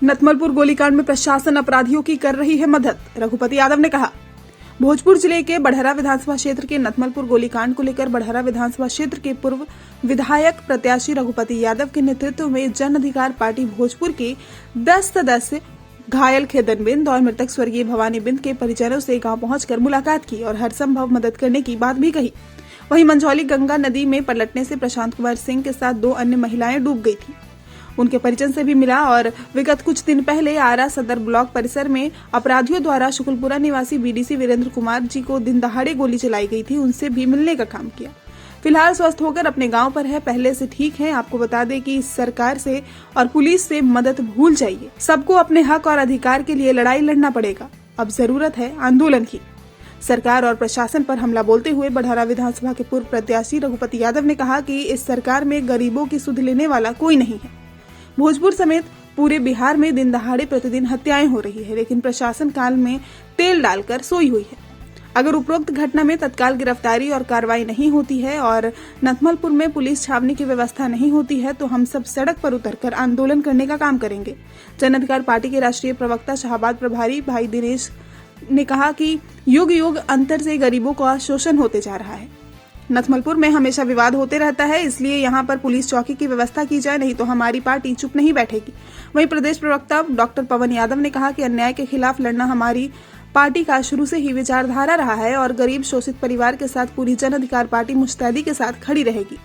नथमलपुर गोलीकांड में प्रशासन अपराधियों की कर रही है मदद, रघुपति यादव ने कहा। भोजपुर जिले के बढ़हरा विधानसभा क्षेत्र के नथमलपुर गोलीकांड को लेकर बढ़हरा विधानसभा क्षेत्र के पूर्व विधायक प्रत्याशी रघुपति यादव के नेतृत्व में जन अधिकार पार्टी भोजपुर के 10 सदस्य घायल खेदन बिंद और मृतक स्वर्गीय भवानी बिंद के परिजनों से गांव पहुंचकर मुलाकात की और हर संभव मदद करने की बात भी कही। वहीं मंझौली गंगा नदी में पलटने से प्रशांत कुमार सिंह के साथ 2 अन्य महिलाएं डूब गई थी। उनके परिजन से भी मिला और विगत कुछ दिन पहले आरा सदर ब्लॉक परिसर में अपराधियों द्वारा शुक्लपुरा निवासी बीडीसी वीरेंद्र कुमार जी को दिन दहाड़े गोली चलाई गई थी, उनसे भी मिलने का काम किया। फिलहाल स्वस्थ होकर अपने गांव पर है, पहले से ठीक है। आपको बता दें कि सरकार से और पुलिस से मदद भूल जाइए। सबको अपने हक और अधिकार के लिए लड़ाई लड़ना पड़ेगा। अब जरूरत है आंदोलन की। सरकार और प्रशासन पर हमला बोलते हुए बढ़हरा विधानसभा के पूर्व प्रत्याशी रघुपति यादव ने कहा कि इस सरकार में गरीबों की सुध लेने वाला कोई नहीं है। भोजपुर समेत पूरे बिहार में दिन दहाड़े प्रतिदिन हत्याएं हो रही है, लेकिन प्रशासन काल में तेल डालकर सोई हुई है। अगर उपरोक्त घटना में तत्काल गिरफ्तारी और कार्रवाई नहीं होती है और नथमलपुर में पुलिस छावनी की व्यवस्था नहीं होती है तो हम सब सड़क पर उतरकर आंदोलन करने का काम करेंगे। जन अधिकार पार्टी के राष्ट्रीय प्रवक्ता शाहबाद प्रभारी भाई दिनेश ने कहा कि युग युग अंतर से गरीबों का शोषण होते जा रहा है। नथमलपुर में हमेशा विवाद होते रहता है, इसलिए यहाँ पर पुलिस चौकी की व्यवस्था की जाए, नहीं तो हमारी पार्टी चुप नहीं बैठेगी। वहीं प्रदेश प्रवक्ता डॉक्टर पवन यादव ने कहा कि अन्याय के खिलाफ लड़ना हमारी पार्टी का शुरू से ही विचारधारा रहा है और गरीब शोषित परिवार के साथ पूरी जन अधिकार पार्टी मुस्तैदी के साथ खड़ी रहेगी।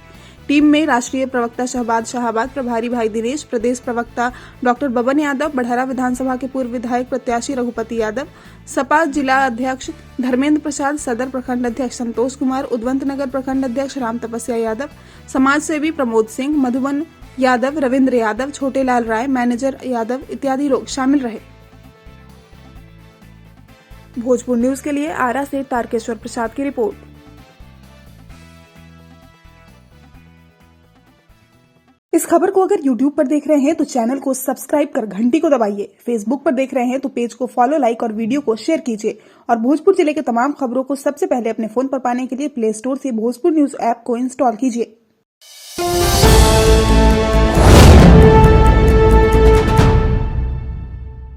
टीम में राष्ट्रीय प्रवक्ता शाहबाद प्रभारी भाई दिनेश, प्रदेश प्रवक्ता डॉक्टर बबन यादव, बढ़हरा विधानसभा के पूर्व विधायक प्रत्याशी रघुपति यादव, सपा जिला अध्यक्ष धर्मेंद्र प्रसाद, सदर प्रखंड अध्यक्ष संतोष कुमार, उद्वंत नगर प्रखंड अध्यक्ष राम तपस्या यादव, समाज सेवी प्रमोद सिंह, मधुबन यादव, रविंद्र यादव, छोटे लाल राय, मैनेजर यादव इत्यादि लोग शामिल रहे। भोजपुर न्यूज के लिए आरा से तारकेश्वर प्रसाद की रिपोर्ट। इस खबर को अगर YouTube पर देख रहे हैं तो चैनल को सब्सक्राइब कर घंटी को दबाइए। Facebook पर देख रहे हैं तो पेज को फॉलो, लाइक और वीडियो को शेयर कीजिए। और भोजपुर जिले के तमाम खबरों को सबसे पहले अपने फोन पर पाने के लिए प्ले स्टोर से भोजपुर न्यूज ऐप को इंस्टॉल कीजिए।